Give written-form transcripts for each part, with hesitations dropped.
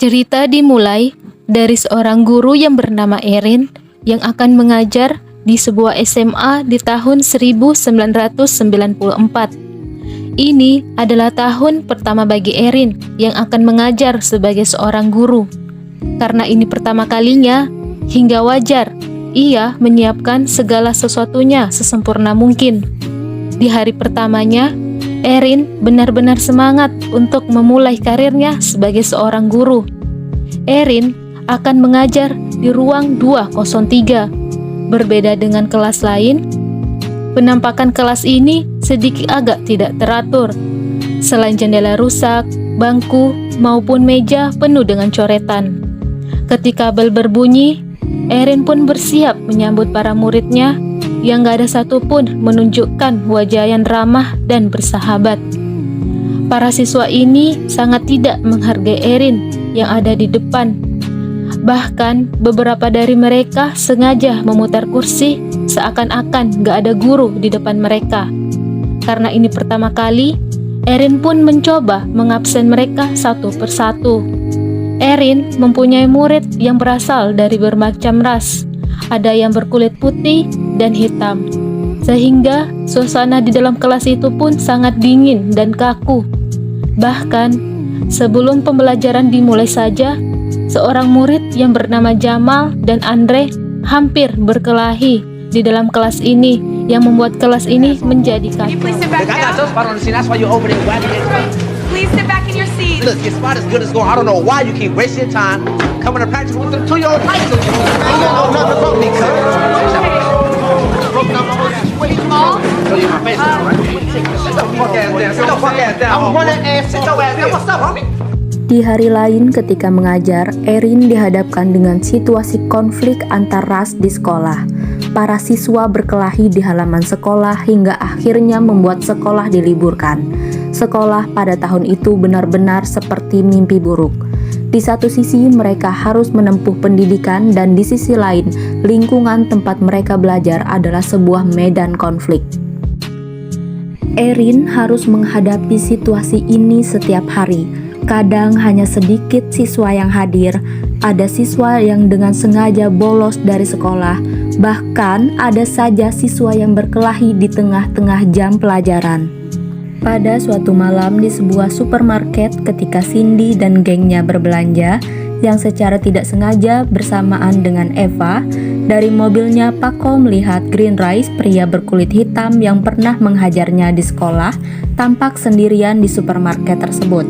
Cerita dimulai dari seorang guru yang bernama Erin yang akan mengajar di sebuah SMA di tahun 1994. Ini adalah tahun pertama bagi Erin yang akan mengajar sebagai seorang guru. Karena ini pertama kalinya, hingga wajar ia menyiapkan segala sesuatunya sesempurna mungkin. Di hari pertamanya, Erin benar-benar semangat untuk memulai karirnya sebagai seorang guru. Erin akan mengajar di ruang 203. Berbeda dengan kelas lain, penampakan kelas ini sedikit agak tidak teratur. Selain jendela rusak, bangku maupun meja penuh dengan coretan. Ketika bel berbunyi, Erin pun bersiap menyambut para muridnya yang gak ada satupun menunjukkan wajah yang ramah dan bersahabat. Para siswa ini sangat tidak menghargai Erin yang ada di depan. Bahkan beberapa dari mereka sengaja memutar kursi seakan-akan gak ada guru di depan mereka. Karena ini pertama kali, Erin pun mencoba mengabsen mereka satu persatu. Erin mempunyai murid yang berasal dari bermacam ras. Ada yang berkulit putih dan hitam. Sehingga suasana di dalam kelas itu pun sangat dingin dan kaku. Bahkan sebelum pembelajaran dimulai saja, seorang murid yang bernama Jamal dan Andre hampir berkelahi di dalam kelas ini yang membuat kelas ini menjadi kacau. Please sit back in your seat. Look, your spot is good as gold. I don't know why you keep wasting your time coming to practice with them 2-year-old high school. You ain't know nothing about me, cuz. Show you my face, alright? Sit the fuck ass down. Sit the fuck ass down. I'm running ass. Sit your ass down. What's up, homie? Di hari lain ketika mengajar, Erin dihadapkan dengan situasi konflik antar ras di sekolah. Para siswa berkelahi di halaman sekolah hingga akhirnya membuat sekolah diliburkan. Sekolah pada tahun itu benar-benar seperti mimpi buruk. Di satu sisi mereka harus menempuh pendidikan dan di sisi lain lingkungan tempat mereka belajar adalah sebuah medan konflik. Erin harus menghadapi situasi ini setiap hari. Kadang hanya sedikit siswa yang hadir, ada siswa yang dengan sengaja bolos dari sekolah, bahkan ada saja siswa yang berkelahi di tengah-tengah jam pelajaran. Pada suatu malam di sebuah supermarket ketika Cindy dan gengnya berbelanja, yang secara tidak sengaja bersamaan dengan Eva, dari mobilnya Paco melihat Green Rice, pria berkulit hitam yang pernah menghajarnya di sekolah, tampak sendirian di supermarket tersebut.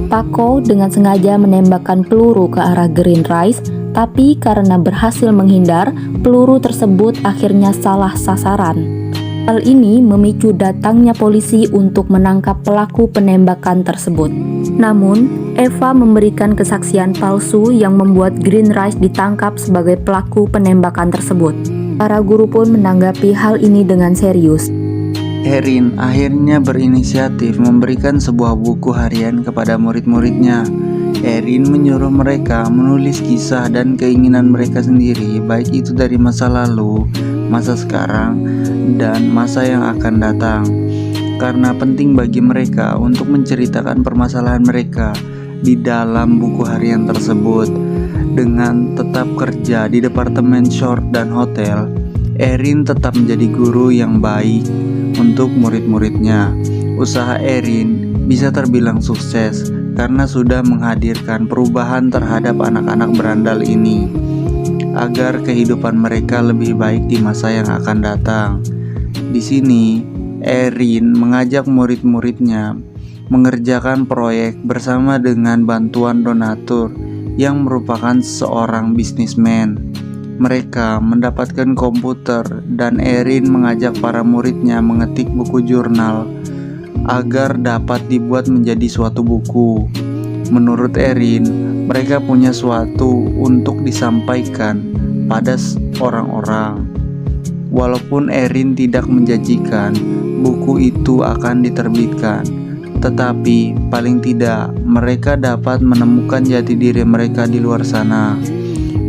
Paco dengan sengaja menembakkan peluru ke arah Green Rice, tapi karena berhasil menghindar, peluru tersebut akhirnya salah sasaran. Hal ini memicu datangnya polisi untuk menangkap pelaku penembakan tersebut. Namun, Eva memberikan kesaksian palsu yang membuat Green Rice ditangkap sebagai pelaku penembakan tersebut. Para guru pun menanggapi hal ini dengan serius. Erin akhirnya berinisiatif memberikan sebuah buku harian kepada murid-muridnya. Erin menyuruh mereka menulis kisah dan keinginan mereka sendiri, baik itu dari masa lalu, masa sekarang, dan masa yang akan datang. Karena penting bagi mereka untuk menceritakan permasalahan mereka di dalam buku harian tersebut. Dengan tetap kerja di departemen short dan hotel, Erin tetap menjadi guru yang baik untuk murid-muridnya. Usaha Erin bisa terbilang sukses karena sudah menghadirkan perubahan terhadap anak-anak berandal ini agar kehidupan mereka lebih baik di masa yang akan datang. Di sini, Erin mengajak murid-muridnya mengerjakan proyek bersama dengan bantuan donatur yang merupakan seorang bisnismen. Mereka mendapatkan komputer dan Erin mengajak para muridnya mengetik buku jurnal agar dapat dibuat menjadi suatu buku. Menurut Erin, mereka punya suatu untuk disampaikan pada orang-orang. Walaupun Erin tidak menjanjikan buku itu akan diterbitkan, tetapi paling tidak mereka dapat menemukan jati diri mereka di luar sana.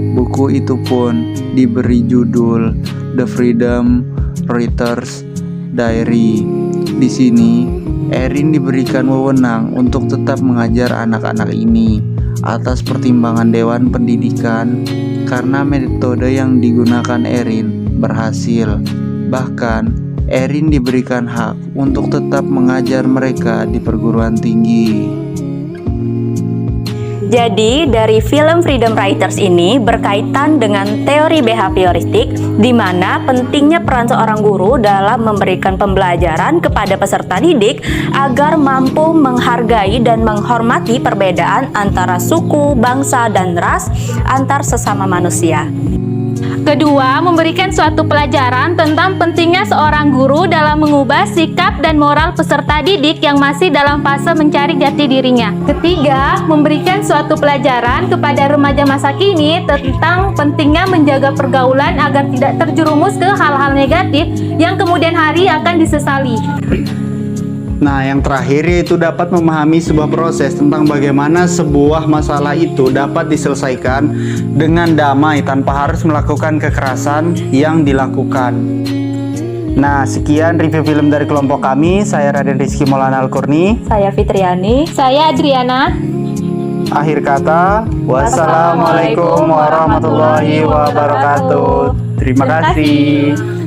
Buku itu pun diberi judul The Freedom Writer's Diary. Di sini, Erin diberikan wewenang untuk tetap mengajar anak-anak ini. atas pertimbangan Dewan Pendidikan karena metode yang digunakan Erin berhasil. Bahkan, Erin diberikan hak untuk tetap mengajar mereka di perguruan tinggi. Jadi, dari film Freedom Writers ini berkaitan dengan teori behavioristik, di mana pentingnya peran seorang guru dalam memberikan pembelajaran kepada peserta didik agar mampu menghargai dan menghormati perbedaan antara suku, bangsa, dan ras antar sesama manusia. Kedua, memberikan suatu pelajaran tentang pentingnya seorang guru dalam mengubah sikap dan moral peserta didik yang masih dalam fase mencari jati dirinya. Ketiga, memberikan suatu pelajaran kepada remaja masa kini tentang pentingnya menjaga pergaulan agar tidak terjerumus ke hal-hal negatif yang kemudian hari akan disesali. Nah, yang terakhir yaitu dapat memahami sebuah proses tentang bagaimana sebuah masalah itu dapat diselesaikan dengan damai tanpa harus melakukan kekerasan yang dilakukan. Nah, sekian review film dari kelompok kami. Saya Raden Rizky Maulana Al-Qurni. Saya Fitriani. Saya Adriana. Akhir kata, wassalamualaikum warahmatullahi wabarakatuh. Terima kasih.